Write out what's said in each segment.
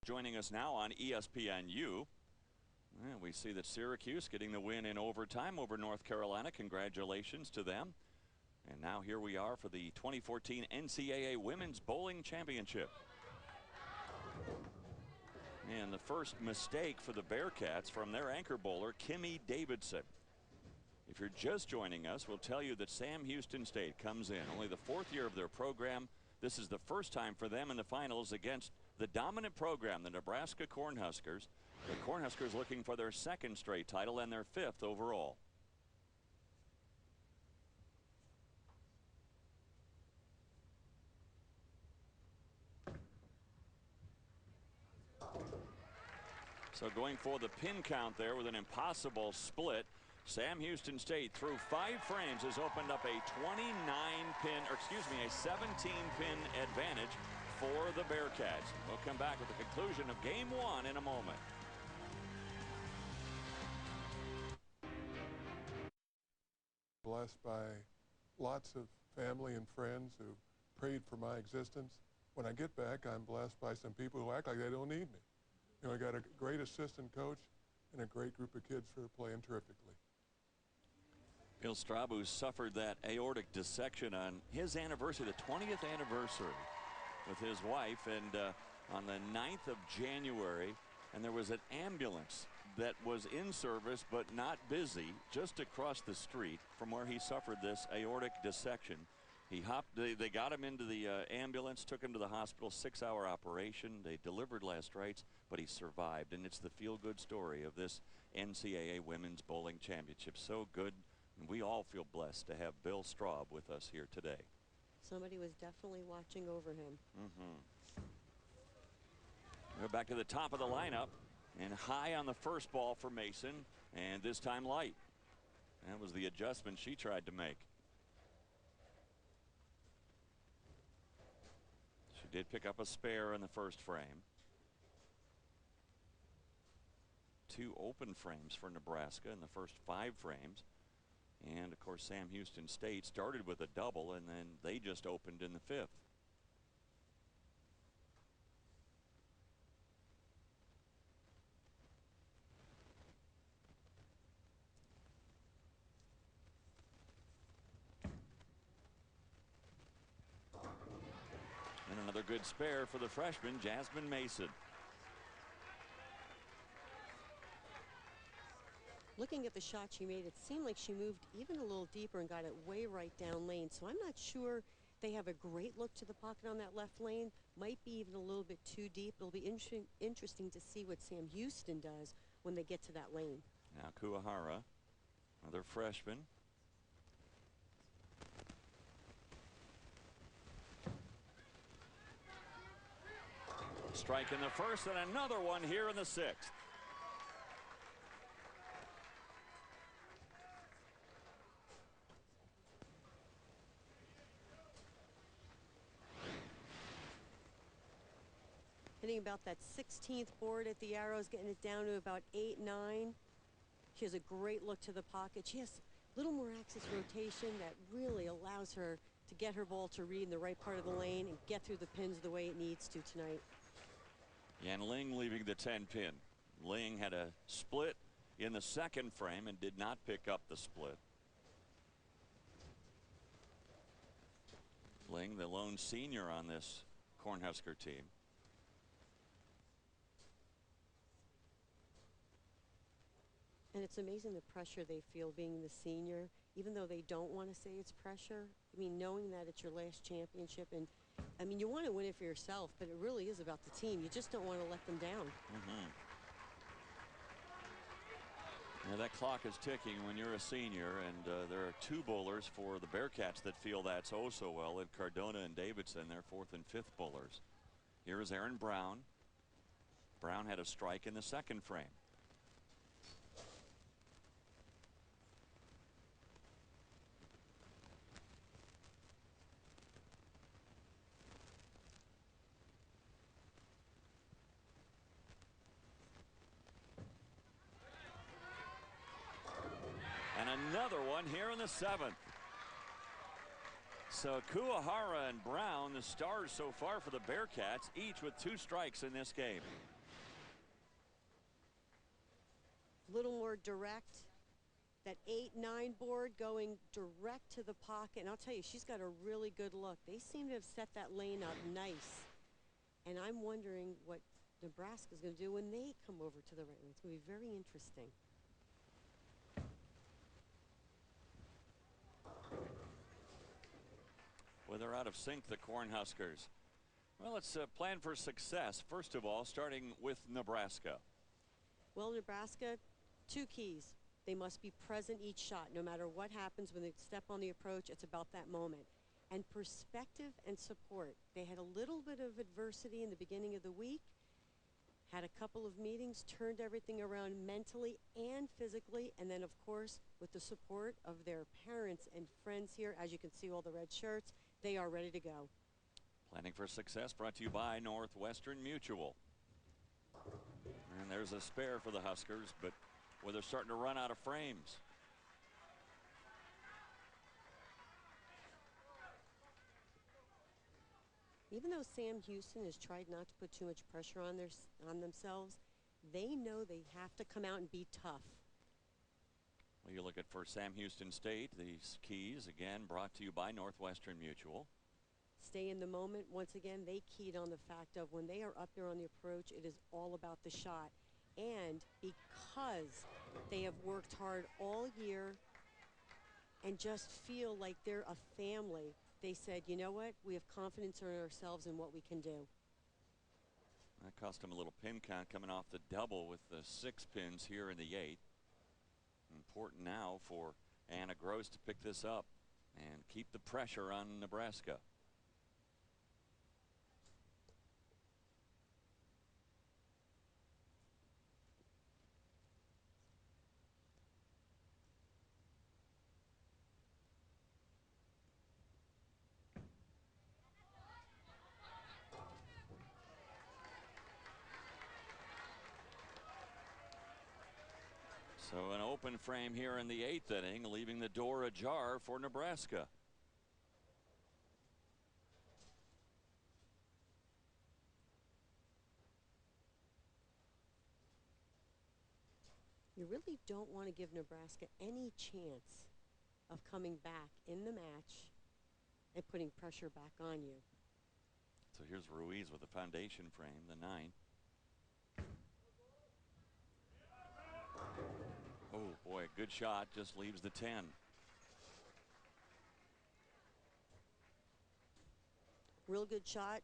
Joining us now on ESPNU. And we see that Syracuse getting the win in overtime over North Carolina. Congratulations to them. And now here we are for the 2014 NCAA Women's Bowling Championship. And the first mistake for the Bearcats from their anchor bowler, Kimmy Davidson. If you're just joining us, we'll tell you that Sam Houston State comes in. Only the fourth year of their program. This is the first time for them in the finals against the dominant program, the Nebraska Cornhuskers. The Cornhuskers looking for their second straight title and their fifth overall. So going for the pin count there with an impossible split. Sam Houston State through 5 frames has opened up a 17-pin advantage for the Bearcats. We'll come back with the conclusion of game 1 in a moment. Blessed by lots of family and friends who prayed for my existence. When I get back, I'm blessed by some people who act like they don't need me. You know, I got a great assistant coach and a great group of kids who are playing terrifically. Bill Straub, who suffered that aortic dissection on his anniversary, the 20th anniversary with his wife, and on the 9th of January, and there was an ambulance that was in service but not busy just across the street from where he suffered this aortic dissection. He hopped, they got him into the ambulance, took him to the hospital, 6-hour operation. They delivered last rites, but he survived, and it's the feel-good story of this NCAA Women's Bowling Championship. So good, and we all feel blessed to have Bill Straub with us here today. Somebody was definitely watching over him. Go back to the top of the lineup, and high on the first ball for Mason, and this time light. That was the adjustment she tried to make. She did pick up a spare in the first frame. 2 open frames for Nebraska in the first 5 frames. And of course, Sam Houston State started with a double, and then they just opened in the 5th. And another good spare for the freshman, Jasmine Mason. Looking at the shot she made, it seemed like she moved even a little deeper and got it way right down lane. So I'm not sure they have a great look to the pocket on that left lane. Might be even a little bit too deep. It'll be interesting to see what Sam Houston does when they get to that lane. Now Kuahara, another freshman. Strike in the first and another one here in the 6th. Hitting about that 16th board at the arrows, getting it down to about 8, 9. She has a great look to the pocket. She has a little more axis rotation that really allows her to get her ball to read in the right part of the lane and get through the pins the way it needs to tonight. Yan Ling leaving the 10-pin. Ling had a split in the 2nd frame and did not pick up the split. Ling, the lone senior on this Cornhusker team. And it's amazing the pressure they feel being the senior, even though they don't want to say it's pressure. I mean, knowing that it's your last championship, and I mean, you want to win it for yourself, but it really is about the team. You just don't want to let them down. Yeah, that clock is ticking when you're a senior, and there are 2 bowlers for the Bearcats that feel that so well, and Cardona and Davidson, their 4th and 5th bowlers. Here is Aaron Brown. Brown had a strike in the 2nd frame. And another one here in the 7th. So Kuahara and Brown, the stars so far for the Bearcats, each with 2 strikes in this game. A little more direct. That 8-9 board going direct to the pocket. And I'll tell you, she's got a really good look. They seem to have set that lane up nice. And I'm wondering what Nebraska's going to do when they come over to the right lane. It's going to be very interesting. Well, they're out of sync, the Cornhuskers. Well, let's plan for success. First of all, starting with Nebraska. Well, Nebraska, 2 keys. They must be present each shot. No matter what happens when they step on the approach, it's about that moment. And perspective and support. They had a little bit of adversity in the beginning of the week, had a couple of meetings, turned everything around mentally and physically, and then, of course, with the support of their parents and friends here, as you can see all the red shirts, they are ready to go. Planning for success brought to you by Northwestern Mutual. And there's a spare for the Huskers, but where they're starting to run out of frames. Even though Sam Houston has tried not to put too much pressure on themselves, they know they have to come out and be tough. Well, you look at for Sam Houston State, these keys again brought to you by Northwestern Mutual. Stay in the moment. Once again, they keyed on the fact of when they are up there on the approach, it is all about the shot. And because they have worked hard all year and just feel like they're a family, they said, you know what, we have confidence in ourselves and what we can do. That cost them a little pin count coming off the double with the 6 pins here in the 8th. Important now for Anna Gross to pick this up and keep the pressure on Nebraska. So an open frame here in the 8th inning, leaving the door ajar for Nebraska. You really don't want to give Nebraska any chance of coming back in the match and putting pressure back on you. So here's Ruiz with the foundation frame, the 9. Oh boy, good shot, just leaves the 10. Real good shot.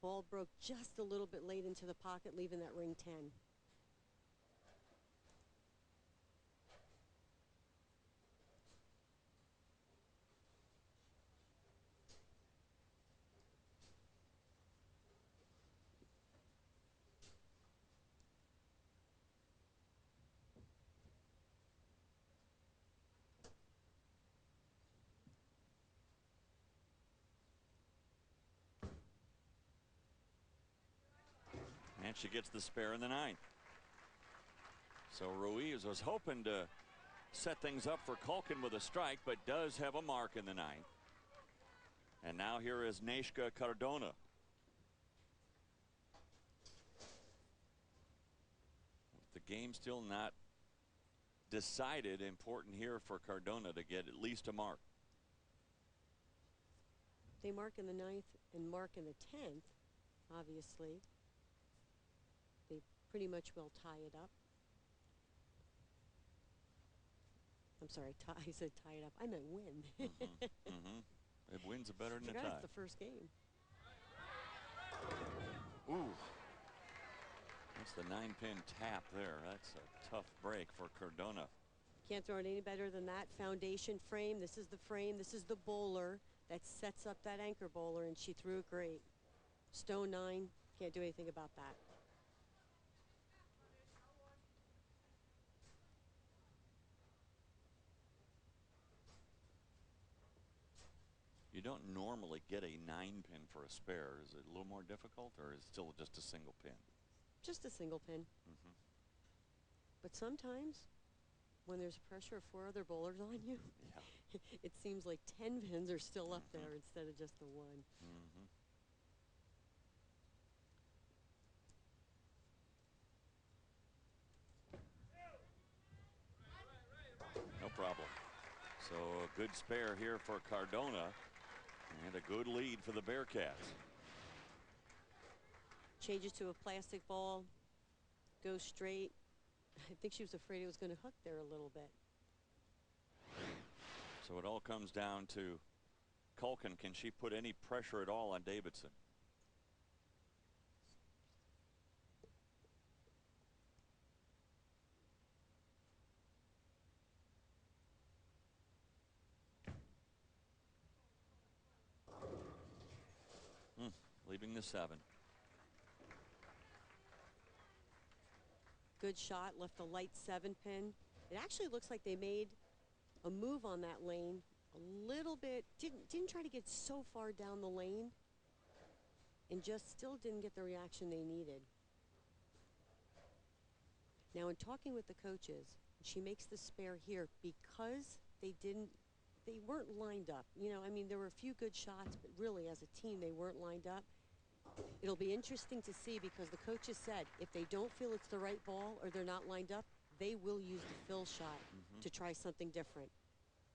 Ball broke just a little bit late into the pocket, leaving that ring 10. And she gets the spare in the 9th. So Ruiz was hoping to set things up for Culkin with a strike, but does have a mark in the 9th. And now here is Neshka Cardona. With the game still not decided, important here for Cardona to get at least a mark. They mark in the 9th and mark in the 10th, obviously. They pretty much will tie it up. I'm sorry, I said tie it up. I meant win. It wins are better than a tie. It's the first game. Ooh. That's the 9-pin tap there. That's a tough break for Cardona. Can't throw it any better than that. Foundation frame. This is the frame. This is the bowler that sets up that anchor bowler, and she threw it great. Stone 9. Can't do anything about that. You don't normally get a 9-pin for a spare. Is it a little more difficult, or is it still just a single pin? Just a single pin. But sometimes when there's pressure of 4 other bowlers on you, It seems like 10 pins are still up there instead of just the one. No problem. So a good spare here for Cardona and a good lead for the Bearcats. Changes to a plastic ball, goes straight. I think she was afraid it was going to hook there a little bit. So it all comes down to Culkin. Can she put any pressure at all on Davidson? Leaving the 7. Good shot, left a light 7 pin. It actually looks like they made a move on that lane a little bit. Didn't try to get so far down the lane, and just still didn't get the reaction they needed. Now, in talking with the coaches, she makes the spare here because they weren't lined up. You know, I mean, there were a few good shots, but really as a team, they weren't lined up. It'll be interesting to see because the coaches said if they don't feel it's the right ball or they're not lined up, they will use the fill shot to try something different.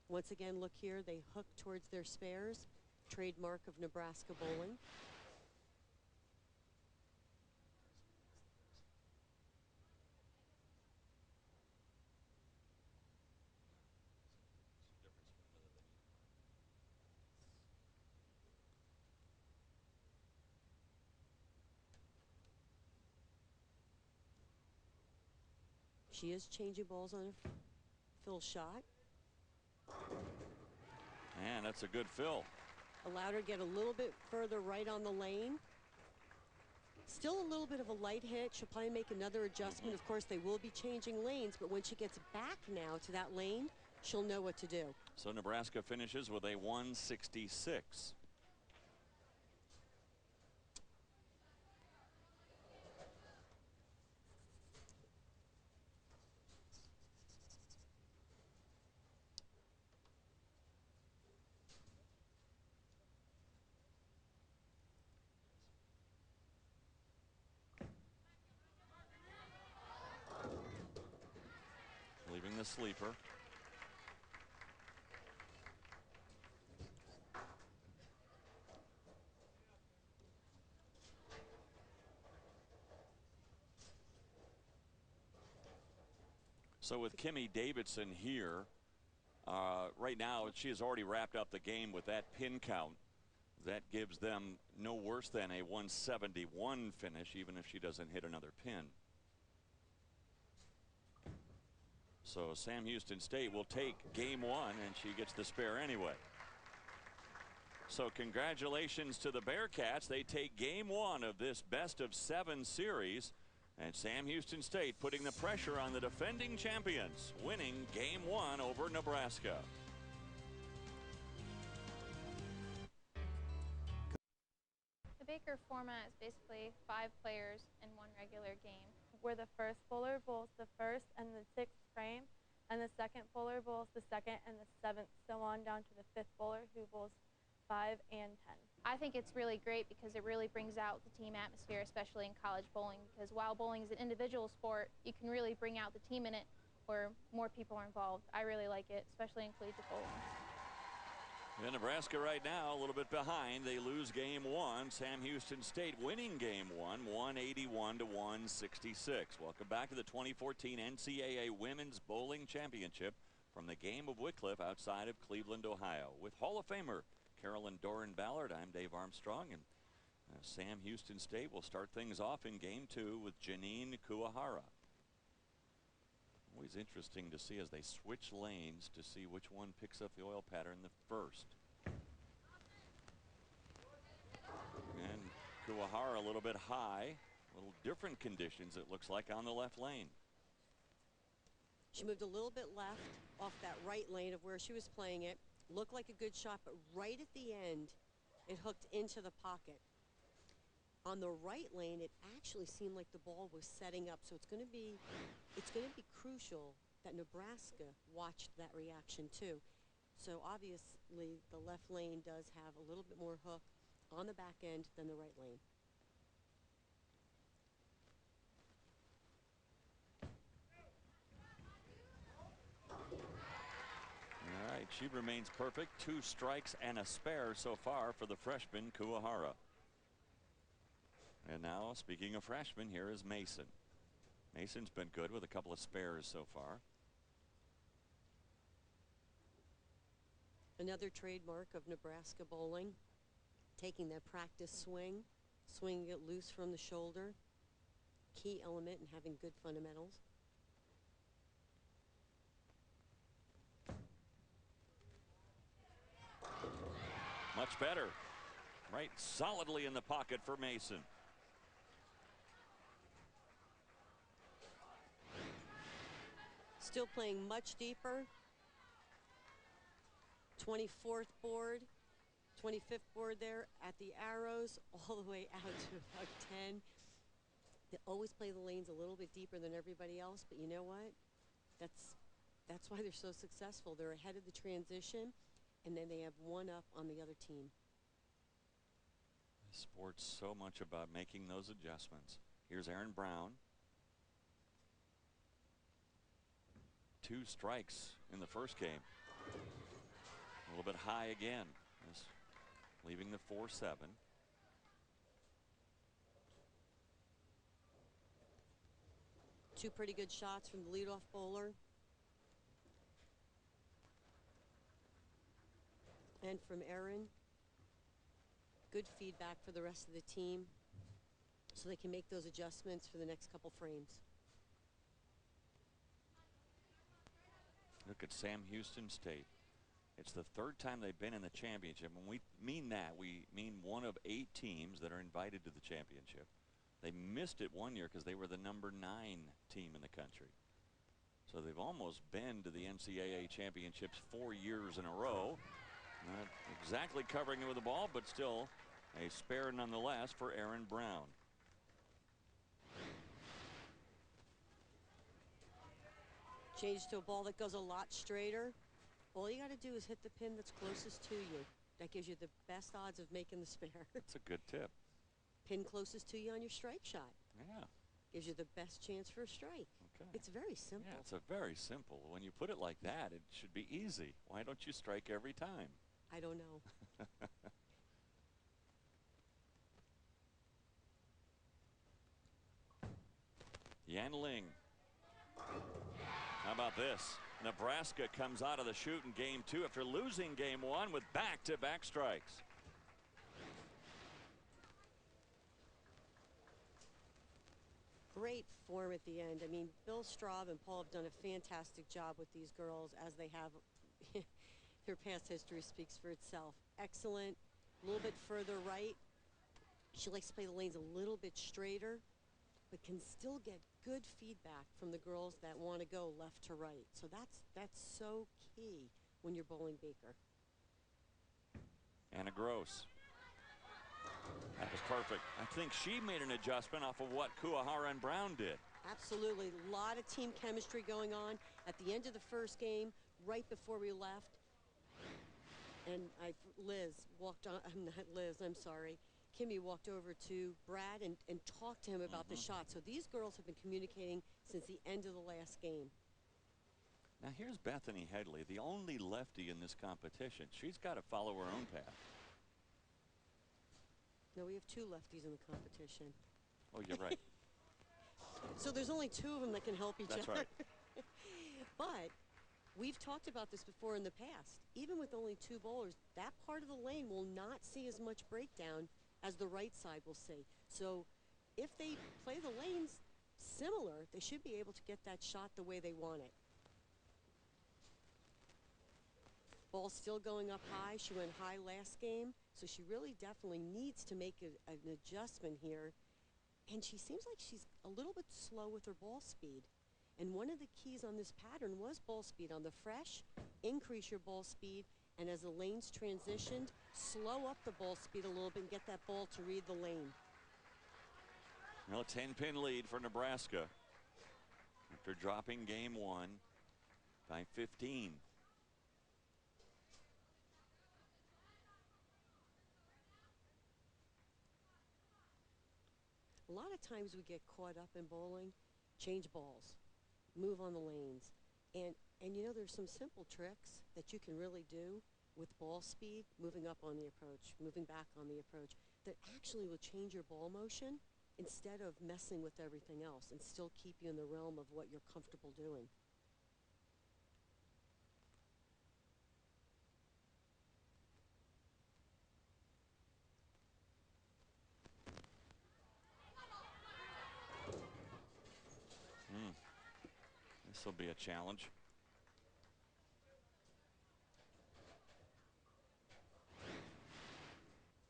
Once again, look here, they hook towards their spares, trademark of Nebraska bowling. She is changing balls on a fill shot. And that's a good fill. Allowed her to get a little bit further right on the lane. Still a little bit of a light hit. She'll probably make another adjustment. Of course, they will be changing lanes, but when she gets back now to that lane, she'll know what to do. So Nebraska finishes with a 166. Leaving the sleeper. So with Kimmy Davidson here, right now she has already wrapped up the game with that pin count. That gives them no worse than a 171 finish, even if she doesn't hit another pin. So Sam Houston State will take game 1, and she gets the spare anyway. So congratulations to the Bearcats. They take game 1 of this best-of-7 series. And Sam Houston State putting the pressure on the defending champions, winning game 1 over Nebraska. The Baker format is basically 5 players in one regular game, where the first bowler bowls the first and the 6th frame, and the second bowler bowls the 2nd and the 7th, so on down to the 5th bowler who bowls 5 and 10. I think it's really great because it really brings out the team atmosphere, especially in college bowling, because while bowling is an individual sport, you can really bring out the team in it where more people are involved. I really like it, especially in collegiate bowling. And Nebraska right now a little bit behind. They lose game 1. Sam Houston State winning game 1, 181 to 166. Welcome back to the 2014 NCAA Women's Bowling Championship from the game of Wycliffe outside of Cleveland, Ohio. With Hall of Famer Carolyn Doran Ballard, I'm Dave Armstrong, and Sam Houston State will start things off in game 2 with Janine Kuwahara. Always interesting to see as they switch lanes to see which one picks up the oil pattern the first. And Kuwahara a little bit high, a little different conditions it looks like on the left lane. She moved a little bit left off that right lane of where she was playing it. Looked like a good shot, but right at the end, it hooked into the pocket. On the right lane, it actually seemed like the ball was setting up, so it's going to be crucial that Nebraska watched that reaction too. So obviously the left lane does have a little bit more hook on the back end than the right lane. All right, she remains perfect. 2 strikes and a spare so far for the freshman Kuwahara. And now, speaking of freshmen, here is Mason. Mason's been good with a couple of spares so far. Another trademark of Nebraska bowling, taking that practice swing, swinging it loose from the shoulder. Key element in having good fundamentals. Much better. Right solidly in the pocket for Mason. Still playing much deeper. 24th board, 25th board there at the arrows, all the way out to about 10. They always play the lanes a little bit deeper than everybody else, but you know what? That's why they're so successful. They're ahead of the transition, and then they have one up on the other team. Sport's so much about making those adjustments. Here's Aaron Brown. 2 strikes in the first game. A little bit high again, leaving the 4-7. Two pretty good shots from the leadoff bowler. And from Aaron. Good feedback for the rest of the team so they can make those adjustments for the next couple frames. Look at Sam Houston State. It's the 3rd time they've been in the championship. When we mean that, we mean one of 8 teams that are invited to the championship. They missed it one year because they were the number 9 team in the country. So they've almost been to the NCAA championships 4 years in a row. Not exactly covering it with the ball, but still a spare nonetheless for Aaron Brown. Change to a ball that goes a lot straighter. All you got to do is hit the pin that's closest to you. That gives you the best odds of making the spare. That's a good tip. Pin closest to you on your strike shot. Yeah. Gives you the best chance for a strike. Okay. It's very simple. Yeah, it's a very simple. When you put it like that, it should be easy. Why don't you strike every time? I don't know. Yan Ling. How about this? Nebraska comes out of the chute in game 2 after losing game 1 with back-to-back strikes. Great form at the end. I mean, Bill Straub and Paul have done a fantastic job with these girls, as they have. Their past history speaks for itself. Excellent. A little bit further right. She likes to play the lanes a little bit straighter, but can still get good feedback from the girls that want to go left to right. So that's so key when you're bowling Baker. Anna Gross. That was perfect. I think she made an adjustment off of what Kuwahara and Brown did. Absolutely. A lot of team chemistry going on at the end of the first game, right before we left. And Liz walked on, not Liz, I'm sorry. Kimmy walked over to Brad and talked to him about the shot. So these girls have been communicating since the end of the last game. Now here's Bethany Headley, the only lefty in this competition. She's got to follow her own path. No, we have 2 lefties in the competition. Oh, you're right. So there's only 2 of them that can help each That's other. right. But we've talked about this before in the past. Even with only 2 bowlers, that part of the lane will not see as much breakdown as the right side will see. So if they play the lanes similar, they should be able to get that shot the way they want it. Ball still going up high. She went high last game, so she really definitely needs to make an adjustment here. And she seems like she's a little bit slow with her ball speed. And one of the keys on this pattern was ball speed. On the fresh, increase your ball speed, and as the lanes transitioned, slow up the ball speed a little bit and get that ball to read the lane. Well, a 10-pin lead for Nebraska after dropping game 1 by 15. A lot of times we get caught up in bowling, change balls, move on the lanes. And you know, there's some simple tricks that you can really do with ball speed, moving up on the approach, moving back on the approach, that actually will change your ball motion instead of messing with everything else and still keep you in the realm of what you're comfortable doing. This will be a challenge.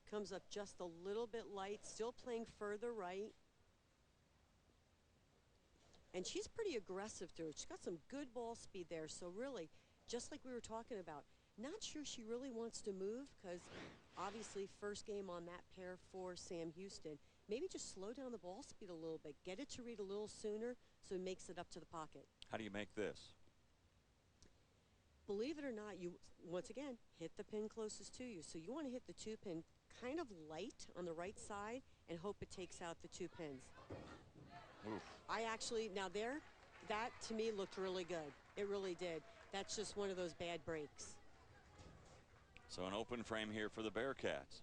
Comes up just a little bit light, still playing further right. And she's pretty aggressive through it. She's got some good ball speed there. So really, just like we were talking about, not sure she really wants to move because obviously first game on that pair for Sam Houston. Maybe just slow down the ball speed a little bit. Get it to read a little sooner so it makes it up to the pocket. How do you make this? Believe it or not, you, once again, hit the pin closest to you. So you want to hit the 2 pin kind of light on the right side and hope it takes out the 2 pins. Oof. I actually, now there, that to me looked really good. It really did. That's just one of those bad breaks. So an open frame here for the Bearcats.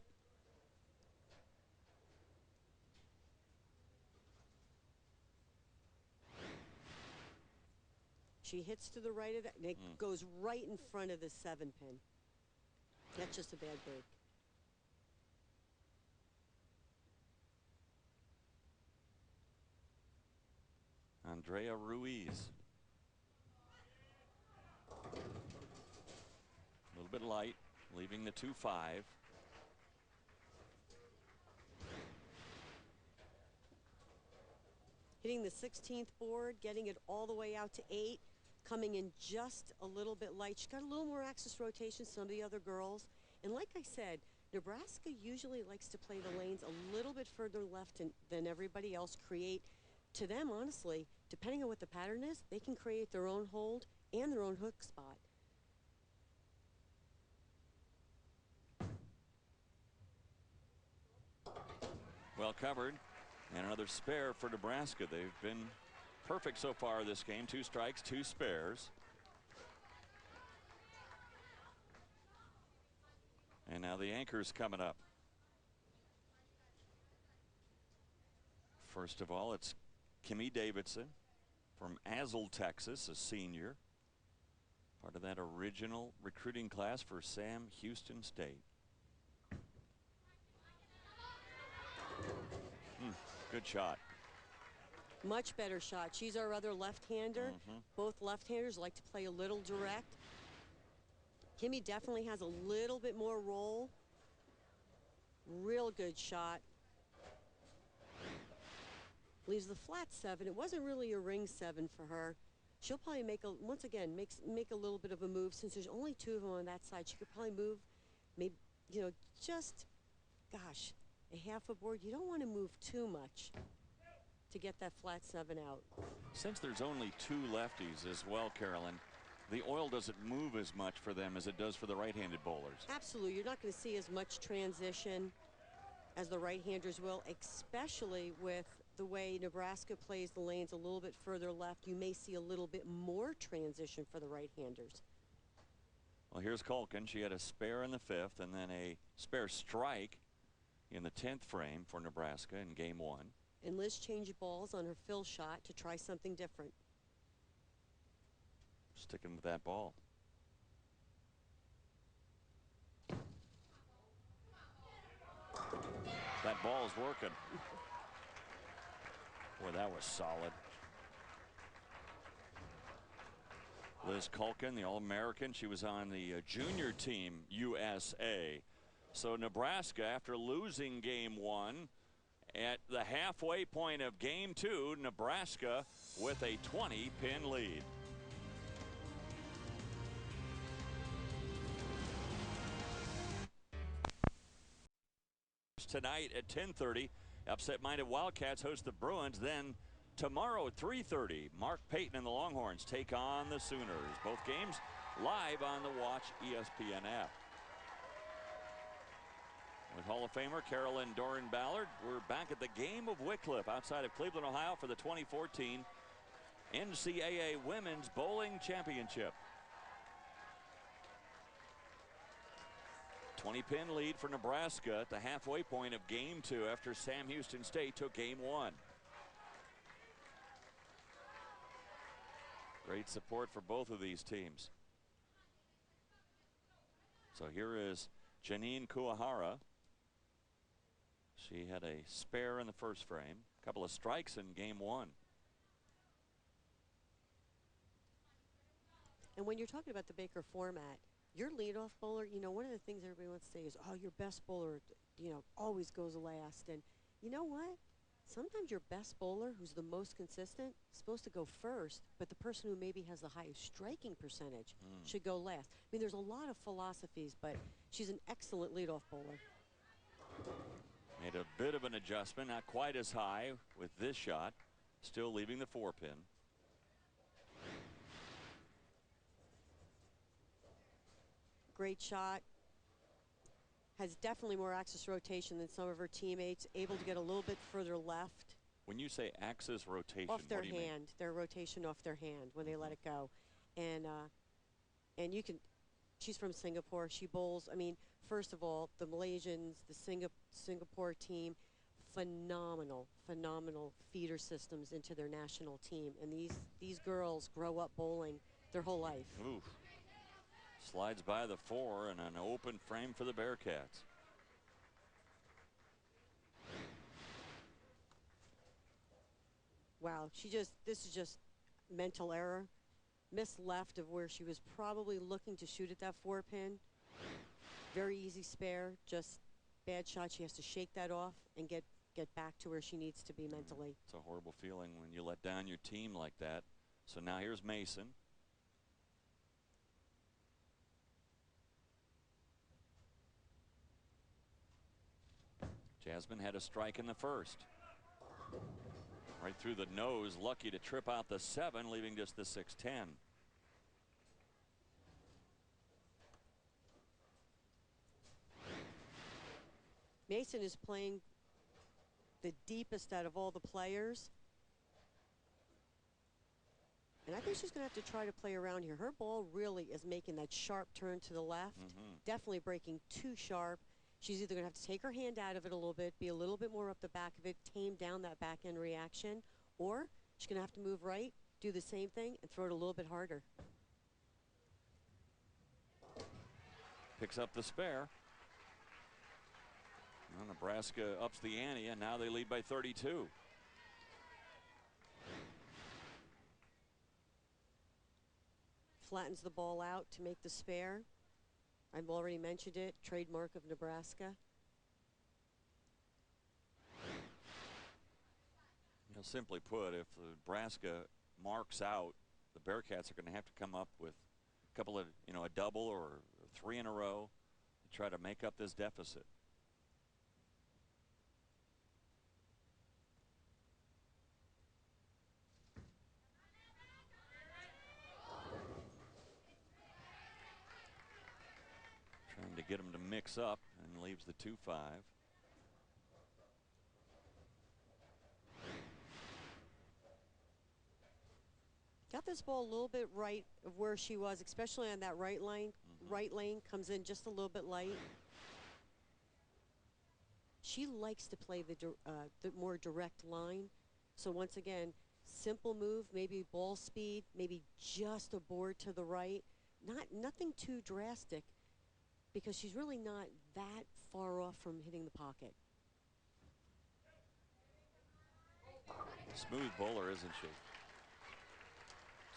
She hits to the right of that, and it goes right in front of the 7 pin. That's just a bad break. Andrea Ruiz. A little bit light, leaving the 2-5. Hitting the 16th board, getting it all the way out to 8, coming in just a little bit light. She's got a little more axis rotation than some of the other girls. And like I said, Nebraska usually likes to play the lanes a little bit further left than everybody else. Create, to them, honestly, depending on what the pattern is, they can create their own hold and their own hook spot. Well covered. And another spare for Nebraska. They've been perfect so far this game. 2 strikes, 2 spares. And now the anchors coming up. First of all, it's Kimmy Davidson from Azle, Texas, a senior. Part of that original recruiting class for Sam Houston State. Good shot. Much better shot. She's our other left-hander. Both left-handers like to play a little direct. Kimmy definitely has a little bit more roll. Real good shot. Leaves the flat 7. It wasn't really a ring 7 for her. She'll probably make a, once again, make a little bit of a move. Since there's only 2 of them on that side, she could probably move, maybe, you know, just, gosh, a half a board. You don't want to move too much to get that flat 7 out. Since there's only 2 lefties as well, Carolyn, the oil doesn't move as much for them as it does for the right-handed bowlers. Absolutely. You're not going to see as much transition as the right-handers will, especially with the way Nebraska plays the lanes a little bit further left. You may see a little bit more transition for the right-handers. Well, here's Culkin. She had a spare in the 5th and then a spare strike in the 10th frame for Nebraska in game 1. And Liz changed balls on her fill shot to try something different. Sticking with that ball. That ball is working. Boy, that was solid. Liz Culkin, the All-American. She was on the junior team USA. So Nebraska, after losing game 1, at the halfway point of game 2, Nebraska with a 20-pin lead. Tonight at 10:30, upset-minded Wildcats host the Bruins. Then tomorrow at 3:30, Mark Payton and the Longhorns take on the Sooners. Both games live on the Watch ESPN app. with Hall of Famer Carolyn Doran Ballard. We're back at the Game of Wickliffe outside of Cleveland, Ohio for the 2014 NCAA Women's Bowling Championship. 20-pin lead for Nebraska at the halfway point of Game 2 after Sam Houston State took Game 1. Great support for both of these teams. So here is Janine Kuahara. She had a spare in the first frame, a couple of strikes in Game 1. And when you're talking about the Baker format, your leadoff bowler, you know, one of the things everybody wants to say is, oh, your best bowler, you know, always goes last. And you know what? Sometimes your best bowler, who's the most consistent, is supposed to go first, but the person who maybe has the highest striking percentage should go last. I mean, there's a lot of philosophies, but she's an excellent leadoff bowler. Made a bit of an adjustment, not quite as high with this shot, still leaving the 4-pin. Great shot. Has definitely more axis rotation than some of her teammates. Able to get a little bit further left. When you say axis rotation, off their what do you hand, mean? their rotation off their hand when they let it go, and you can. She's from Singapore. She bowls. I mean, first of all, the Malaysians, the Singapore team, phenomenal feeder systems into their national team, and these girls grow up bowling their whole life. Oof. Slides by the 4 and an open frame for the Bearcats. Wow, this is just mental error. Miss left of where she was probably looking to shoot at that 4-pin. Very easy spare, just bad shot. She has to shake that off and get back to where she needs to be mentally. It's a horrible feeling when you let down your team like that. So now here's Mason. Jasmine had a strike in the first. Right through the nose, lucky to trip out the 7, leaving just the 6-10. Mason is playing the deepest out of all the players. And I think she's going to have to try to play around here. Her ball really is making that sharp turn to the left. Definitely breaking too sharp. She's either going to have to take her hand out of it a little bit, be a little bit more up the back of it, tame down that back end reaction, or she's going to have to move right, do the same thing, and throw it a little bit harder. Picks up the spare. Well, Nebraska ups the ante, and now they lead by 32. Flattens the ball out to make the spare. I've already mentioned it, trademark of Nebraska. You know, simply put, if Nebraska marks out, the Bearcats are going to have to come up with a couple of, you know, a double or 3 in a row to try to make up this deficit. Trying to get them to mix up, and leaves the 2-5. Got this ball a little bit right of where she was, especially on that right line. Right lane comes in just a little bit light. She likes to play the more direct line. So once again, simple move, maybe ball speed, maybe just a board to the right. Nothing too drastic, because she's really not that far off from hitting the pocket. Smooth bowler, isn't she?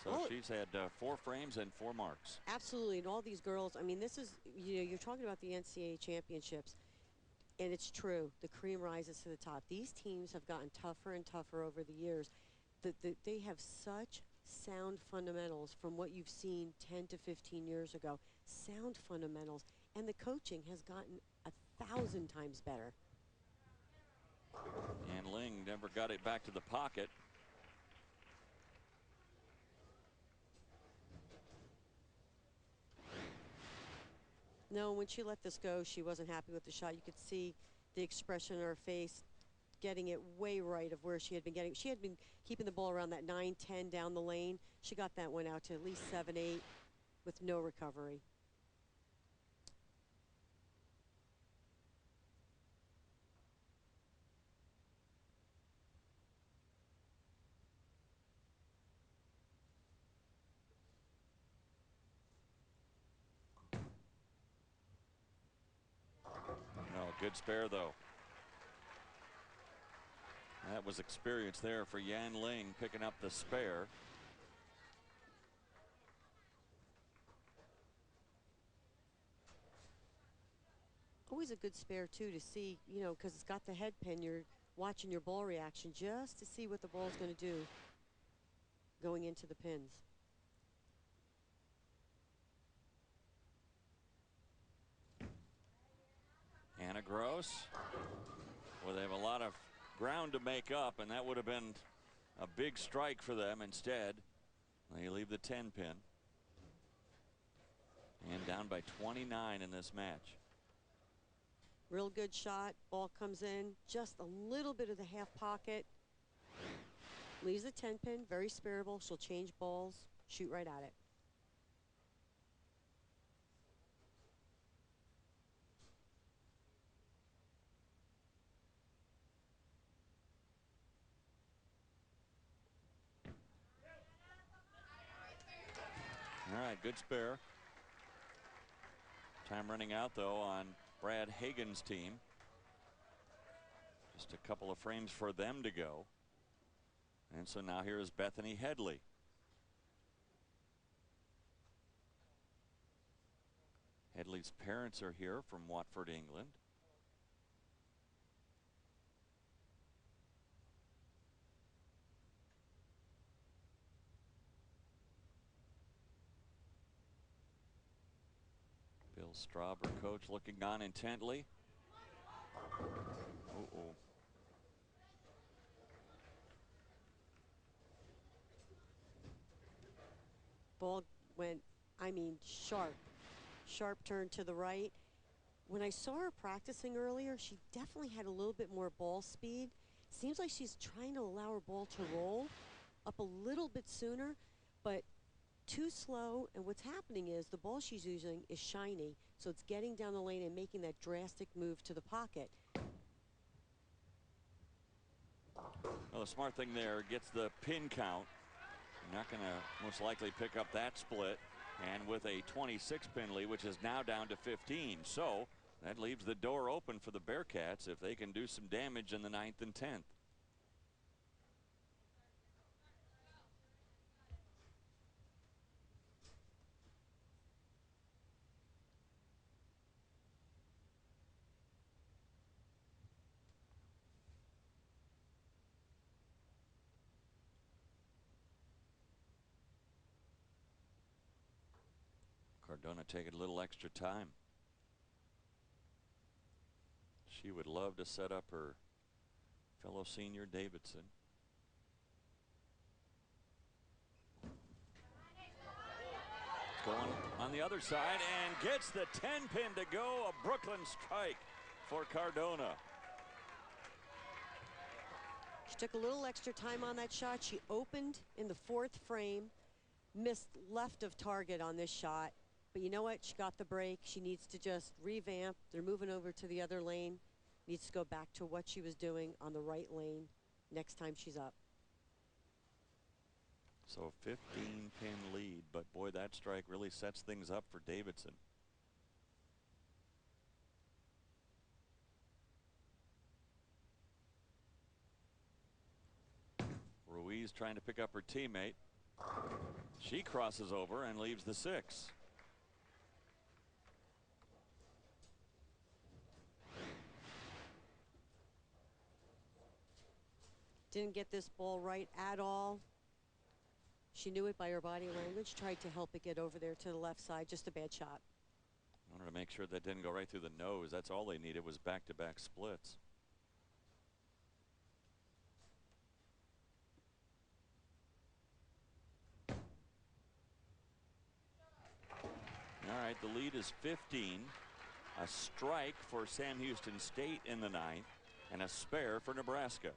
So she's had 4 frames and 4 marks. Absolutely, and all these girls, I mean, this is, you know, you're talking about the NCAA championships, and it's true, the cream rises to the top. These teams have gotten tougher and tougher over the years. They have such sound fundamentals from what you've seen 10 to 15 years ago. Sound fundamentals, and the coaching has gotten 1,000 times better. And Ling never got it back to the pocket. No, when she let this go, she wasn't happy with the shot. You could see the expression on her face, getting it way right of where she had been getting. She had been keeping the ball around that 9-10 down the lane. She got that one out to at least 7-8 with no recovery. Good spare, though. That was experience there for Yan Ling, picking up the spare. Always a good spare, too, to see, you know, because it's got the head pin. You're watching your ball reaction just to see what the ball's going to do going into the pins. Anna Gross. Well, they have a lot of ground to make up, and that would have been a big strike for them. Instead, they leave the 10 pin. And down by 29 in this match. Real good shot. Ball comes in. Just a little bit of the half pocket. Leaves the 10 pin. Very spareable. She'll change balls. Shoot right at it. All right, good spare. Time running out, though, on Brad Hagan's team. Just a couple of frames for them to go. And so now here is Bethany Headley. Headley's parents are here from Watford, England. Bill Straub, coach, looking on intently. Uh-oh. Ball went, I mean, sharp. Sharp turn to the right. When I saw her practicing earlier, she definitely had a little bit more ball speed. Seems like she's trying to allow her ball to roll up a little bit sooner, but too slow. And what's happening is the ball she's using is shiny, so it's getting down the lane and making that drastic move to the pocket. Well, the smart thing there, gets the pin count. Not going to most likely pick up that split. And with a 26 pin lead, which is now down to 15. So that leaves the door open for the Bearcats if they can do some damage in the 9th and 10th. Cardona taking a little extra time. She would love to set up her fellow senior Davidson. Going on the other side and gets the 10 pin to go. A Brooklyn strike for Cardona. She took a little extra time on that shot. She opened in the 4th frame, missed left of target on this shot. But you know what? She got the break. She needs to just revamp. They're moving over to the other lane. Needs to go back to what she was doing on the right lane next time she's up. So 15 pin lead, but boy, that strike really sets things up for Davidson. Ruiz trying to pick up her teammate. She crosses over and leaves the 6. Didn't get this ball right at all. She knew it by her body language, tried to help it get over there to the left side. Just a bad shot. Wanted to make sure that didn't go right through the nose. That's all they needed, was back-to-back splits. All right, the lead is 15. A strike for Sam Houston State in the ninth, and a spare for Nebraska.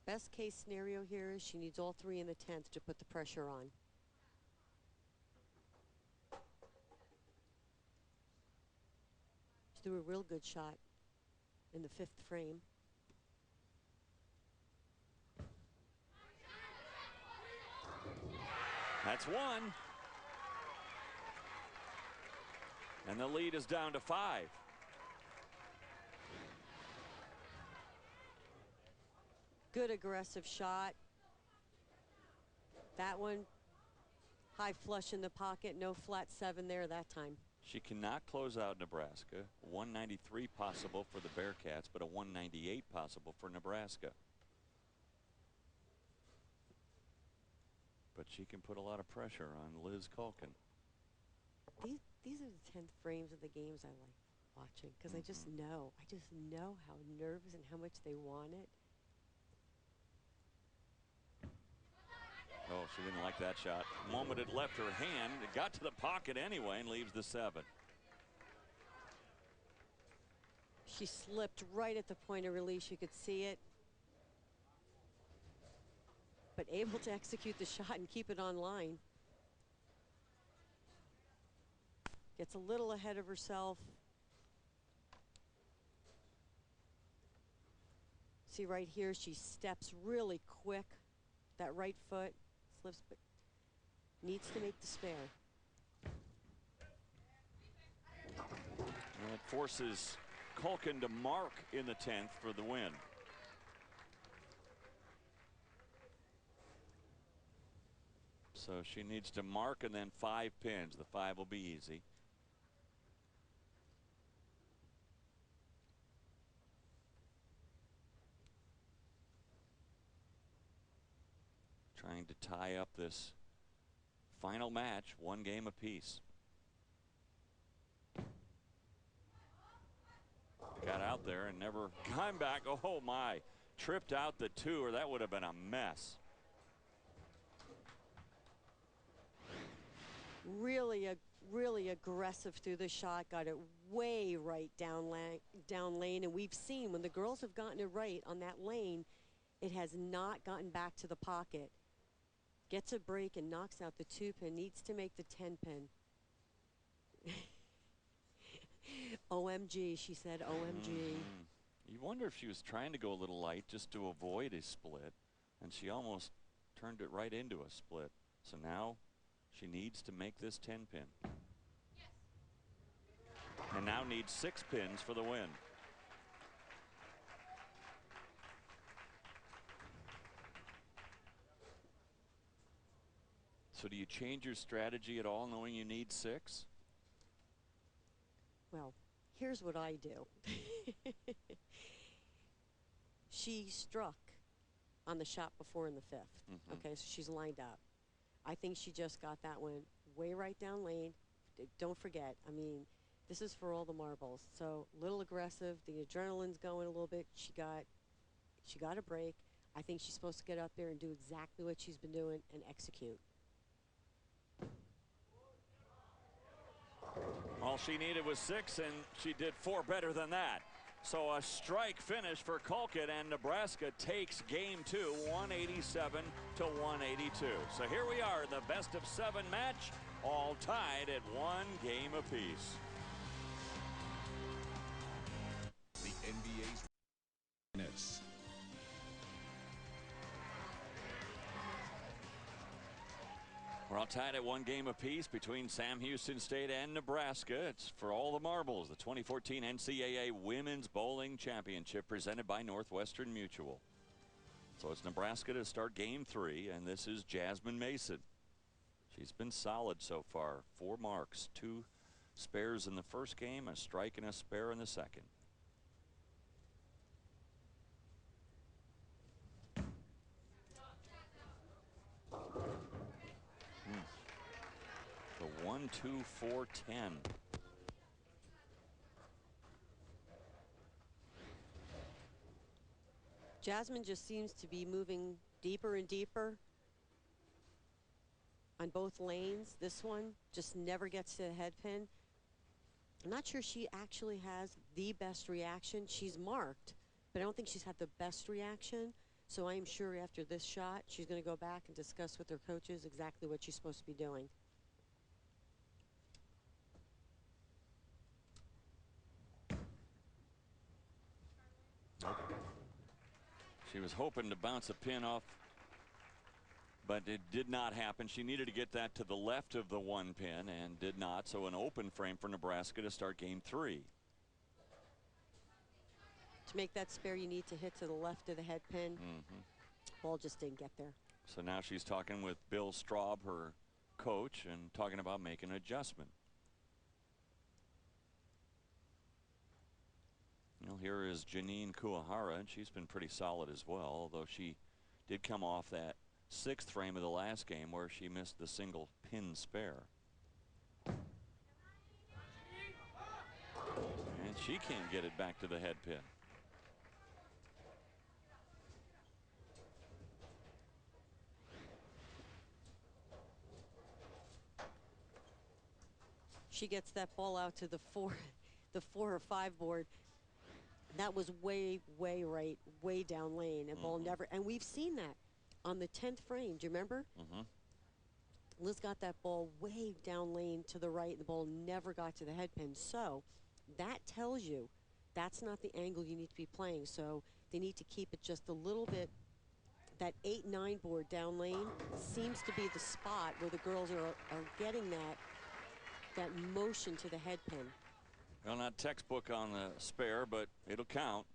Best case scenario here is she needs all three in the 10th to put the pressure on. She threw a real good shot in the 5th frame. That's one. And the lead is down to 5. Good aggressive shot. That one, high flush in the pocket, no flat 7 there that time. She cannot close out Nebraska. 193 possible for the Bearcats, but a 198 possible for Nebraska. But she can put a lot of pressure on Liz Culkin. These are the 10th frames of the games I like watching, because I just know how nervous and how much they want it. Oh, she didn't like that shot. The moment it left her hand, it got to the pocket anyway and leaves the 7. She slipped right at the point of release. You could see it. But able to execute the shot and keep it on line. Gets a little ahead of herself. See right here, she steps really quick. That right foot slips, but needs to make the spare. And it forces Culkin to mark in the 10th for the win. So she needs to mark and then 5 pins. The 5 will be easy. Trying to tie up this final match, 1 game apiece. Got out there and never gone back. Oh my, tripped out the 2, or that would have been a mess. Really aggressive through the shot, got it way right down lane, and we've seen when the girls have gotten it right on that lane, it has not gotten back to the pocket. Gets a break and knocks out the 2-pin, needs to make the 10-pin. OMG, she said, OMG. You wonder if she was trying to go a little light just to avoid a split, and she almost turned it right into a split. So now she needs to make this 10-pin. And now needs 6 pins for the win. So do you change your strategy at all knowing you need 6? Well, here's what I do. She struck on the shot before in the 5th. Okay, so she's lined up. I think she just got that one way right down lane. Don't forget, I mean, this is for all the marbles. So a little aggressive, the adrenaline's going a little bit. She got a break. I think she's supposed to get up there and do exactly what she's been doing and execute. All she needed was 6, and she did 4 better than that. So a strike finish for Culkin, and Nebraska takes game 2, 187 to 182. So here we are in the best of 7 match, all tied at 1 game apiece. The NBA's minutes. We're all tied at 1 game apiece between Sam Houston State and Nebraska. It's for all the marbles, the 2014 NCAA Women's Bowling Championship presented by Northwestern Mutual. So it's Nebraska to start game 3, and this is Jasmine Mason. She's been solid so far. 4 marks, 2 spares in the first game, a strike and a spare in the second. The 1, 2, 4, 10. Jasmine just seems to be moving deeper and deeper on both lanes. This one just never gets to the head pin. I'm not sure she actually has the best reaction. She's marked, but I don't think she's had the best reaction. So I am sure after this shot, she's going to go back and discuss with her coaches exactly what she's supposed to be doing. She was hoping to bounce a pin off, but it did not happen. She needed to get that to the left of the 1 pin and did not. So an open frame for Nebraska to start game 3. To make that spare, you need to hit to the left of the head pin. Ball just didn't get there. So now she's talking with Bill Straub, her coach, and talking about making an adjustment. Well, here is Janine Kuwahara, and she's been pretty solid as well, although she did come off that 6th frame of the last game where she missed the single pin spare. And she can't get it back to the head pin. She gets that ball out to the 4 or 5 board. That was way right, way down lane, and ball never. And we've seen that on the 10th frame. Do you remember? Liz got that ball way down lane to the right, and the ball never got to the head pin. So that tells you that's not the angle you need to be playing. So they need to keep it just a little bit. That 8-9 board down lane seems to be the spot where the girls are getting that motion to the head pin. Well, not textbook on the spare, but it'll count.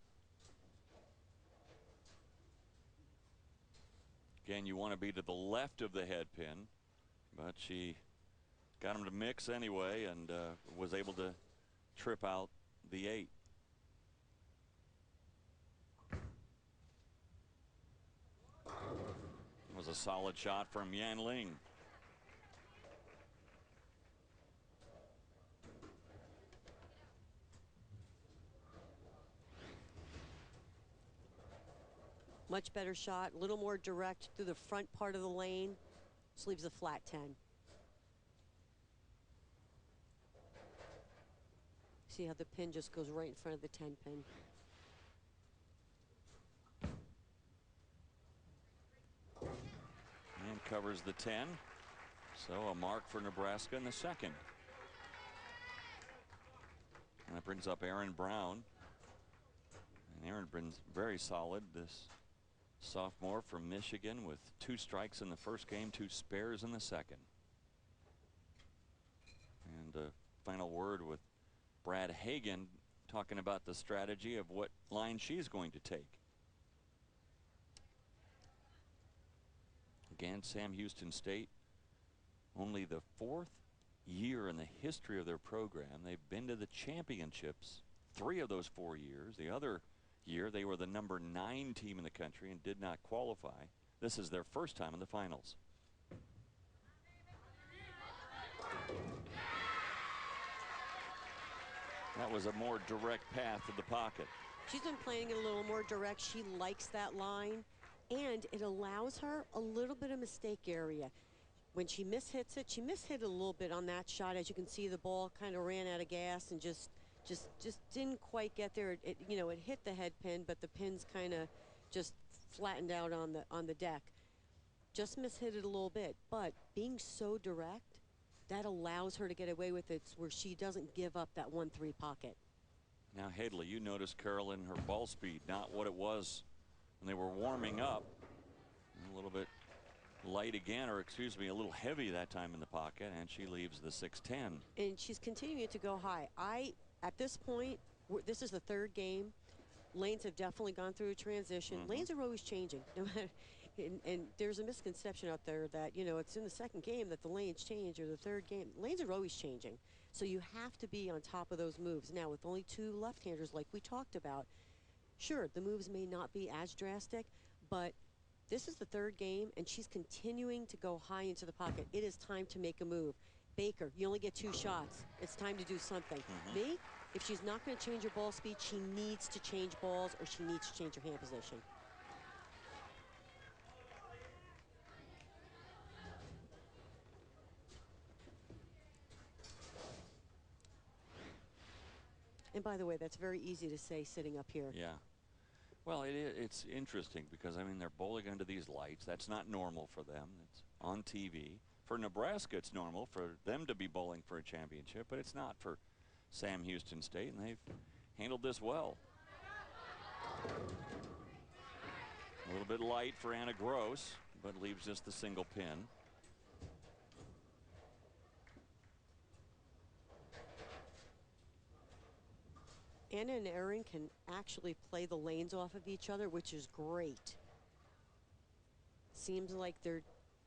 Again, you want to be to the left of the head pin, but she got him to mix anyway and was able to trip out the 8. It was a solid shot from Yan Ling. Much better shot, a little more direct through the front part of the lane. Just leaves a flat 10. See how the pin just goes right in front of the 10 pin. And covers the 10. So a mark for Nebraska in the 2nd. And that brings up Aaron Brown. And Aaron brings very solid, this sophomore from Michigan, with 2 strikes in the first game, 2 spares in the 2nd. And a final word with Brad Hagan talking about the strategy of what line she's going to take. Again, Sam Houston State, only the 4th year in the history of their program they've been to the championships. 3 of those 4 years. The other year they were the number 9 team in the country and did not qualify. This is their first time in the finals. That was a more direct path to the pocket. She's been playing it a little more direct. She likes that line, and it allows her a little bit of mistake area. When she mishits it, she mishit a little bit on that shot. As you can see, the ball kind of ran out of gas and just didn't quite get there. It hit the head pin, but the pin's kind of just flattened out on the deck. Just mishit it a little bit, but being so direct, that allows her to get away with it where she doesn't give up that 1-3 pocket. Now, Hadley, you noticed Carolyn, her ball speed, not what it was when they were warming up. A little bit light again, or excuse me, a little heavy that time in the pocket, and she leaves the 6-10. And she's continuing to go high. At this point, this is the 3rd game. Lanes have definitely gone through a transition. Lanes are always changing. No matter, and there's a misconception out there that, it's in the 2nd game that the lanes change, or the 3rd game. Lanes are always changing. So you have to be on top of those moves. Now, with only 2 left-handers like we talked about, sure, the moves may not be as drastic, but this is the 3rd game, and she's continuing to go high into the pocket. It is time to make a move. Baker, you only get 2 shots. It's time to do something. Me, if she's not going to change her ball speed, she needs to change balls, or she needs to change her hand position. And by the way, that's very easy to say sitting up here. Yeah. Well, it's interesting because, I mean, they're bowling under these lights. That's not normal for them. It's on TV. For Nebraska, it's normal for them to be bowling for a championship, but it's not for Sam Houston State, and they've handled this well. A little bit light for Anna Gross, but leaves just the single pin. Anna and Erin can actually play the lanes off of each other, which is great. Seems like they're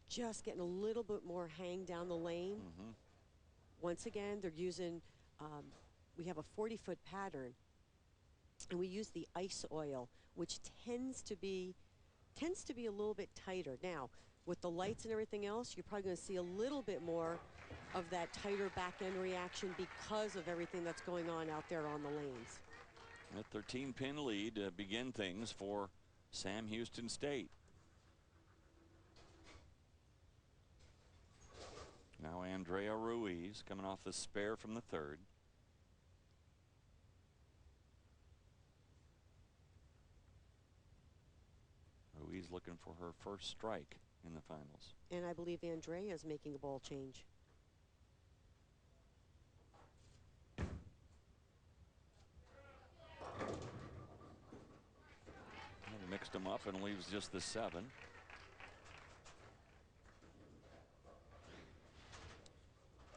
just getting a little bit more hang down the lane. Once again, they're using, we have a 40-foot pattern, and we use the ice oil, which tends to be a little bit tighter. Now, with the lights and everything else, you're probably going to see a little bit more of that tighter back end reaction because of everything that's going on out there on the lanes. A 13-pin lead to begin things for Sam Houston State. Now Andrea Ruiz coming off the spare from the third. Ruiz looking for her first strike in the finals. And I believe Andrea is making a ball change. And mixed them up and leaves just the 7.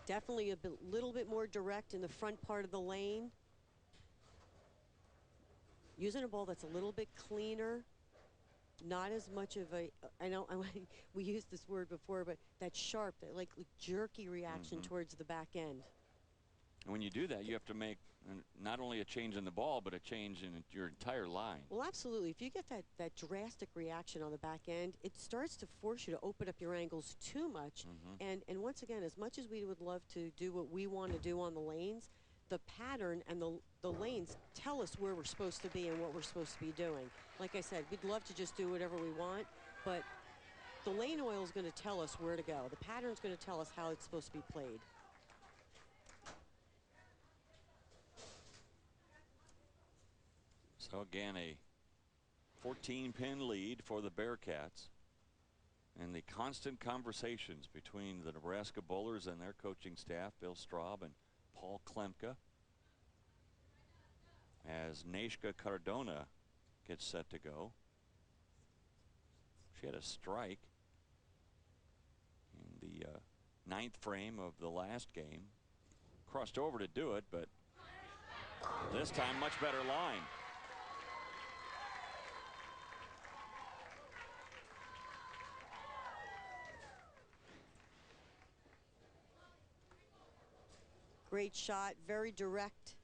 Definitely a little bit more direct in the front part of the lane. Using a ball that's a little bit cleaner. Not as much of a, I know we used this word before, but that sharp, that like jerky reaction towards the back end. And when you do that, you have to make not only a change in the ball, but a change in your entire line. Well, absolutely. If you get that drastic reaction on the back end, it starts to force you to open up your angles too much. And once again, as much as we would love to do what we want to do on the lanes, the pattern and the lanes tell us where we're supposed to be and what we're supposed to be doing. Like I said, we'd love to just do whatever we want, but the lane oil is going to tell us where to go. The pattern's going to tell us how it's supposed to be played. So again, a 14-pin lead for the Bearcats. And the constant conversations between the Nebraska bowlers and their coaching staff, Bill Straub and Paul Klemke, as Neishka Cardona gets set to go. She had a strike in the 9th frame of the last game. Crossed over to do it, but this time much better line. Great shot, very direct.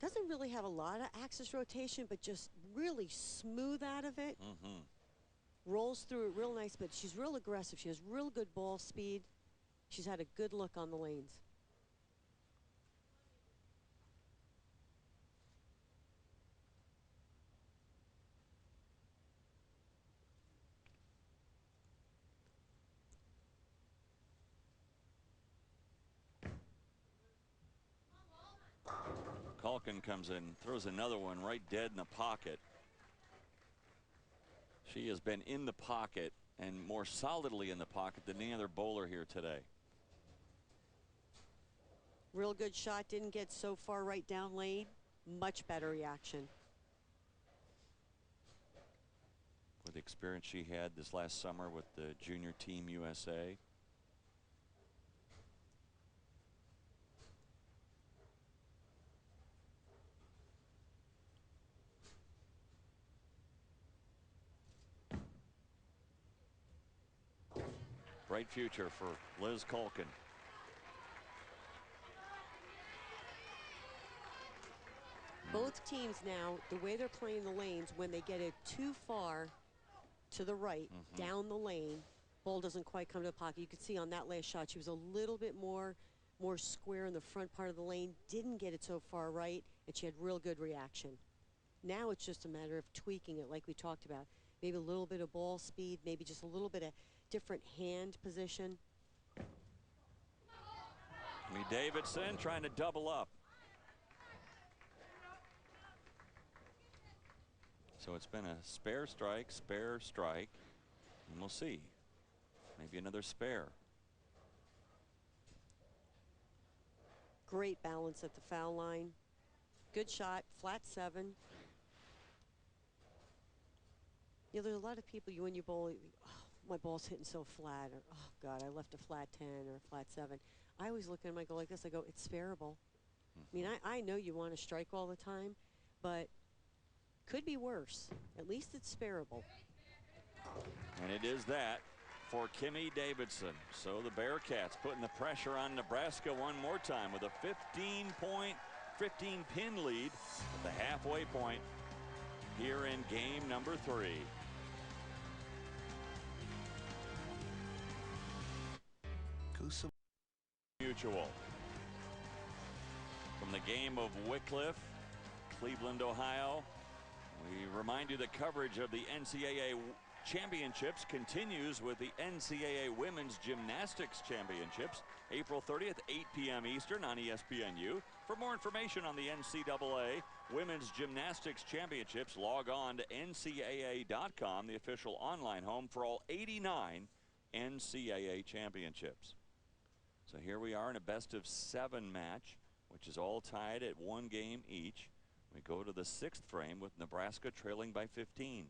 Doesn't really have a lot of axis rotation, but just really smooth out of it. Rolls through it real nice, but she's real aggressive. She has real good ball speed. She's had a good look on the lanes. Culkin comes in, throws another one right dead in the pocket. She has been in the pocket and more solidly in the pocket than any other bowler here today. Real good shot, didn't get so far right down lane. Much better reaction. With the experience she had this last summer with the junior team USA. Bright future for Liz Culkin. Both teams now, the way they're playing the lanes, when they get it too far to the right, down the lane, ball doesn't quite come to the pocket. You could see on that last shot, she was a little bit more square in the front part of the lane, didn't get it so far right, and she had real good reaction. Now it's just a matter of tweaking it like we talked about. Maybe a little bit of ball speed, maybe just a little bit of different hand position. Davidson trying to double up. So it's been a spare strike, and we'll see. Maybe another spare. Great balance at the foul line. Good shot, flat 7. You know, there's a lot of people, when you bowl, oh, my ball's hitting so flat, or oh God, I left a flat 10 or a flat 7. I always look at my goal like this. I go, it's spareable. I mean, I know you want to strike all the time, but could be worse. At least it's spareable. And it is that for Kimmy Davidson. So the Bearcats putting the pressure on Nebraska one more time with a 15-pin lead at the halfway point here in game number 3. Mutual. From the game of Wycliffe, Cleveland, Ohio, we remind you that coverage of the NCAA Championships continues with the NCAA Women's Gymnastics Championships, April 30th, 8 p.m. Eastern on ESPNU. For more information on the NCAA Women's Gymnastics Championships, log on to ncaa.com, the official online home for all 89 NCAA championships. So here we are in a best-of-7 match, which is all tied at 1 game each. We go to the 6th frame with Nebraska trailing by 15.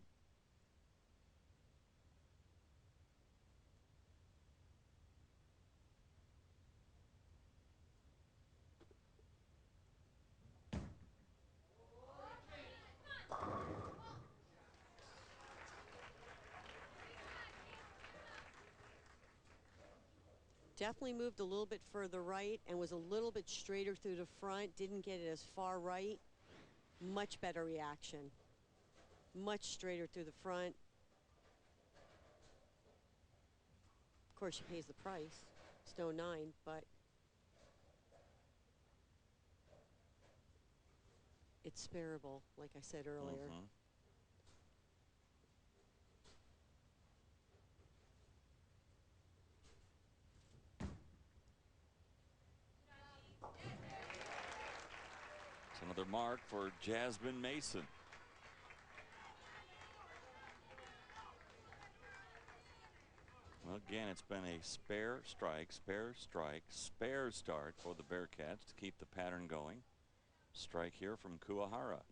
Definitely moved a little bit further right and was a little bit straighter through the front. Didn't get it as far right. Much better reaction. Much straighter through the front. Of course, she pays the price. Stone 9, but it's spareable, like I said earlier. Another mark for Jasmine Mason. Well, again, it's been a spare strike, spare start for the Bearcats to keep the pattern going. Strike here from Kuwahara.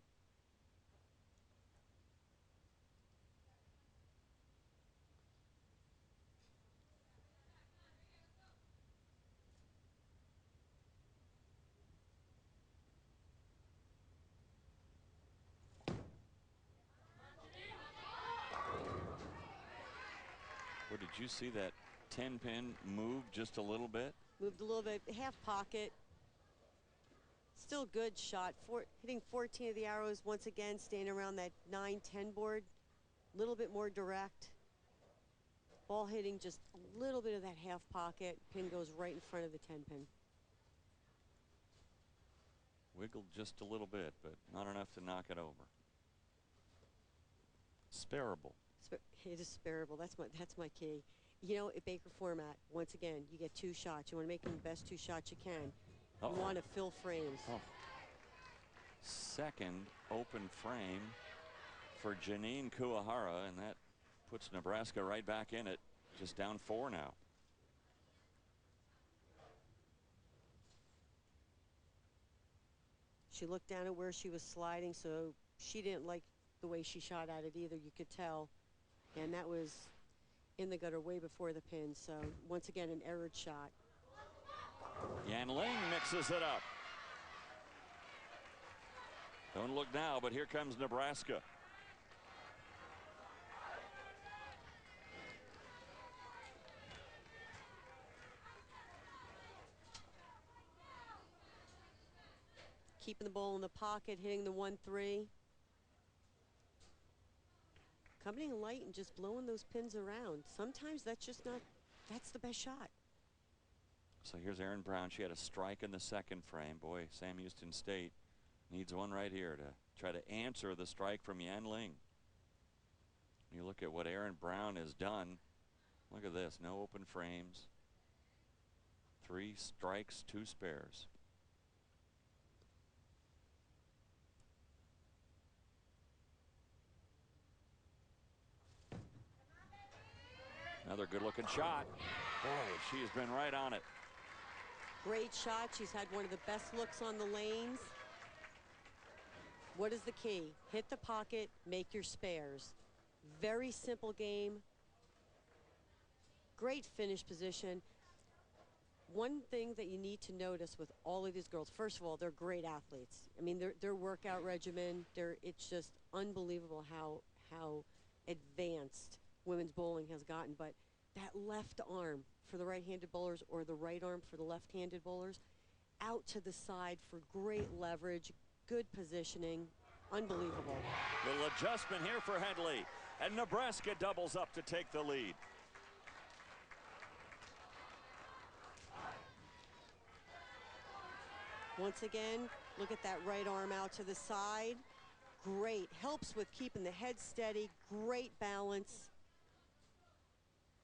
Did you see that 10-pin move just a little bit? Moved a little bit, half pocket. Still good shot. Hitting 14 of the arrows once again, staying around that 9-10 board. A little bit more direct. Ball hitting just a little bit of that half pocket. Pin goes right in front of the 10-pin. Wiggled just a little bit, but not enough to knock it over. Spareable. It is spareable. That's my key. You know, at Baker format, once again, you get 2 shots. You want to make them the best 2 shots you can. You want to fill frames. Second open frame for Janine Kuwahara, and that puts Nebraska right back in it, just down 4 now. She looked down at where she was sliding, so she didn't like the way she shot at it either, you could tell. And that was in the gutter way before the pin, so once again an errored shot. Yan Ling mixes it up. Don't look now, but here comes Nebraska. Keeping the ball in the pocket, hitting the 1-3. Coming in light and just blowing those pins around. Sometimes that's just not, that's the best shot. So here's Erin Brown. She had a strike in the 2nd frame. Boy, Sam Houston State needs one right here to try to answer the strike from Yan Ling. You look at what Erin Brown has done. Look at this, no open frames. 3 strikes, 2 spares. Another good-looking shot. Boy, she has been right on it. Great shot. She's had one of the best looks on the lanes. What is the key? Hit the pocket, make your spares. Very simple game. Great finish position. One thing that you need to notice with all of these girls, first of all, they're great athletes. I mean, their workout regimen, it's just unbelievable how advanced women's bowling has gotten. But that left arm for the right-handed bowlers or the right arm for the left-handed bowlers, out to the side for great leverage, good positioning, unbelievable. Little adjustment here for Headley, and Nebraska doubles up to take the lead. Once again, look at that right arm out to the side. Great, helps with keeping the head steady, great balance.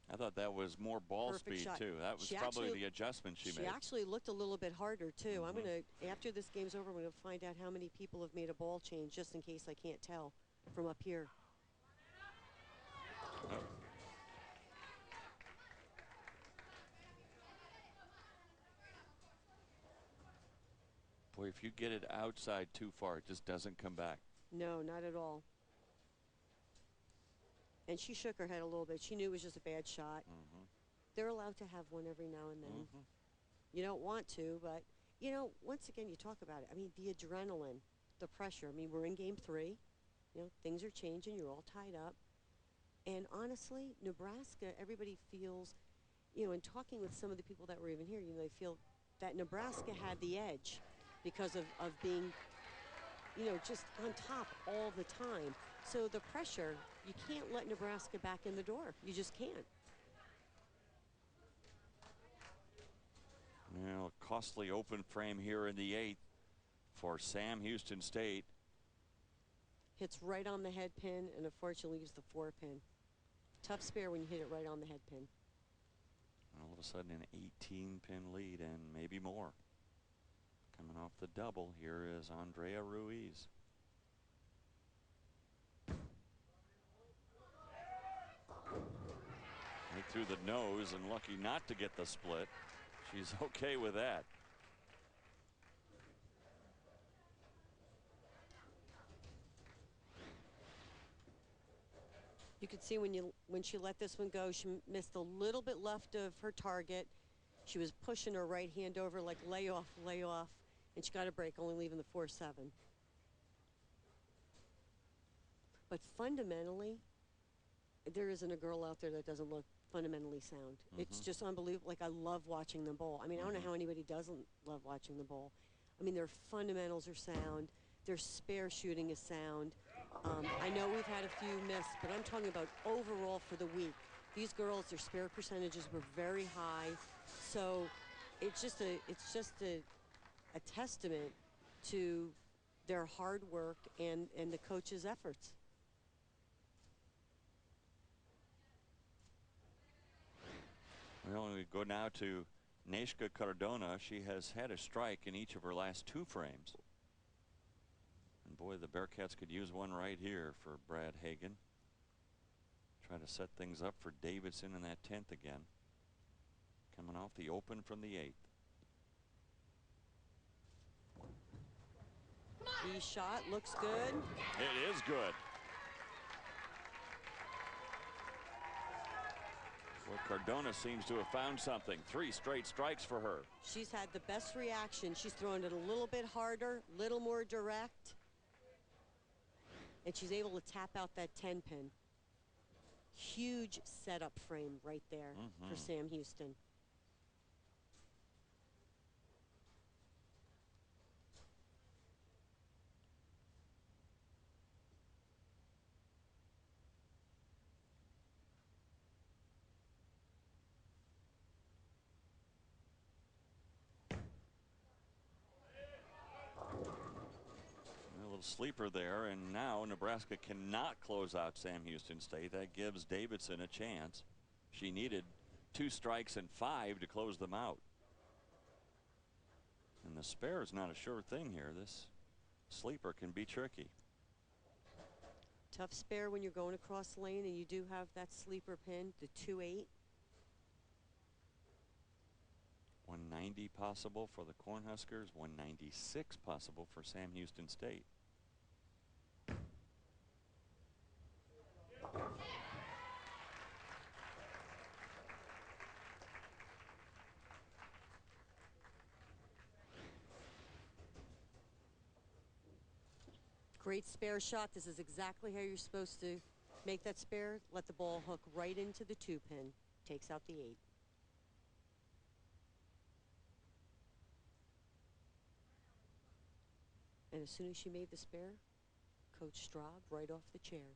I thought that was more ball Perfect speed shot. Too. That was probably the adjustment she made. She actually looked a little bit harder too. I'm gonna, after this game's over, I'm gonna find out how many people have made a ball change, just in case I can't tell from up here. Oh. Boy, if you get it outside too far, it just doesn't come back. No, not at all. And she shook her head a little bit. She knew it was just a bad shot. They're allowed to have one every now and then. You don't want to, but, you know, once again, you talk about it. I mean, the adrenaline, the pressure. I mean, we're in game 3. You know, things are changing. You're all tied up. And honestly, Nebraska, everybody feels, you know, in talking with some of the people that were even here, you know, they feel that Nebraska had the edge because of being, you know, just on top all the time. So the pressure, you can't let Nebraska back in the door. You just can't. Well, costly open frame here in the 8th for Sam Houston State. Hits right on the head pin and unfortunately leaves the 4 pin. Tough spare when you hit it right on the head pin. All of a sudden an 18-pin lead and maybe more. Coming off the double, here is Andrea Ruiz. Right through the nose and lucky not to get the split. She's okay with that. You could see when she let this one go, she missed a little bit left of her target. She was pushing her right hand over like lay off, and she got a break, only leaving the 4-7. But fundamentally, there isn't a girl out there that doesn't look fundamentally sound. It's just unbelievable. Like, I love watching them bowl. I mean, I don't know how anybody doesn't love watching them bowl. I mean, their fundamentals are sound. Their spare shooting is sound. I know we've had a few missed, but I'm talking about overall for the week. These girls, their spare percentages were very high. So it's just a testament to their hard work and the coach's efforts. Well, we go now to Neshka Cardona. She has had a strike in each of her last 2 frames. And boy, the Bearcats could use one right here for Brad Hagan. Try to set things up for Davidson in that 10th again. Coming off the open from the 8th. The shot looks good. It is good. Well, Cardona seems to have found something. 3 straight strikes for her. She's had the best reaction. She's thrown it a little bit harder, a little more direct. And she's able to tap out that 10 pin. Huge setup frame right there for Sam Houston. Sleeper there, and now Nebraska cannot close out Sam Houston State. That gives Davidson a chance. She needed 2 strikes and 5 to close them out. And the spare is not a sure thing here. This sleeper can be tricky. Tough spare when you're going across the lane and you do have that sleeper pin, the 2-8. 190 possible for the Cornhuskers, 196 possible for Sam Houston State. Great spare shot. This is exactly how you're supposed to make that spare. Let the ball hook right into the 2 pin. Takes out the 8. And as soon as she made the spare, Coach Straub right off the chair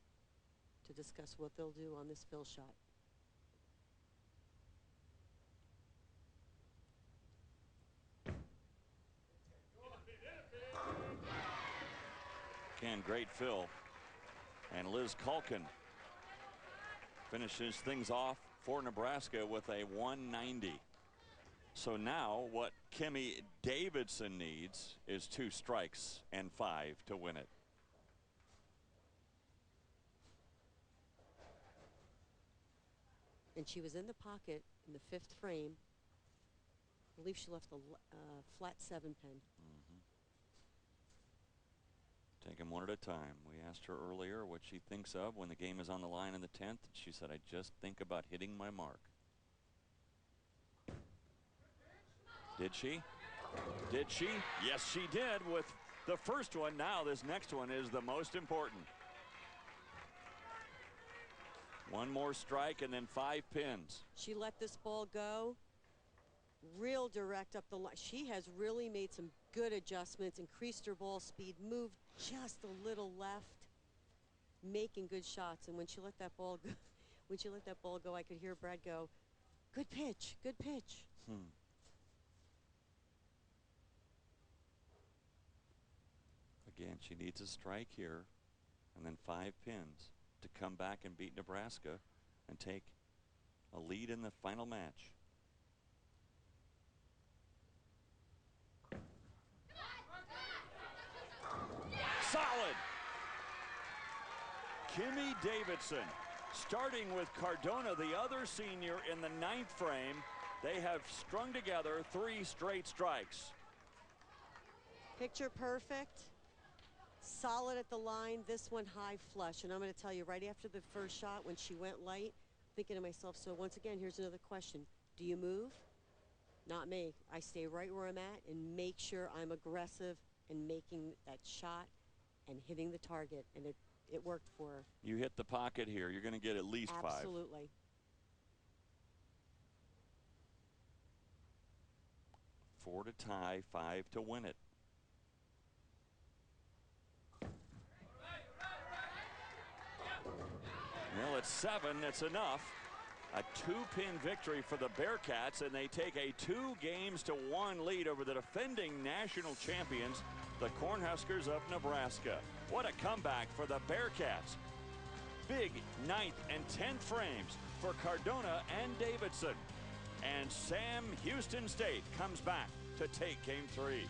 to discuss what they'll do on this fill shot. Again, great fill. And Liz Culkin finishes things off for Nebraska with a 190. So now what Kimmy Davidson needs is 2 strikes and 5 to win it. And she was in the pocket in the 5th frame. I believe she left a flat 7 pin. Take them one at a time. We asked her earlier what she thinks of when the game is on the line in the 10th. She said, I just think about hitting my mark. Did she? Did she? Yes, she did with the first one. Now this next one is the most important. 1 more strike and then 5 pins. She let this ball go real direct up the line. She has really made some good adjustments, increased her ball speed, moved just a little left, making good shots. And when she let that ball go, I could hear Brad go, good pitch, good pitch. Again, she needs a strike here and then 5 pins to come back and beat Nebraska and take a lead in the final match. Solid. Kimmy Davidson starting with Cardona, the other senior, in the 9th frame. They have strung together 3 straight strikes. Picture perfect. Solid at the line. This one high flush. And I'm going to tell you, right after the first shot, when she went light, thinking to myself, so once again, here's another question. Do you move? Not me. I stay right where I'm at and make sure I'm aggressive and making that shot and hitting the target. And it worked for her. You hit the pocket here, you're going to get at least 5. Absolutely. 4 to tie, 5 to win it. Well, at 7, it's enough. A 2-pin victory for the Bearcats, and they take a 2-1 lead over the defending national champions, the Cornhuskers of Nebraska. What a comeback for the Bearcats. Big 9th and 10th frames for Cardona and Davidson. And Sam Houston State comes back to take game 3.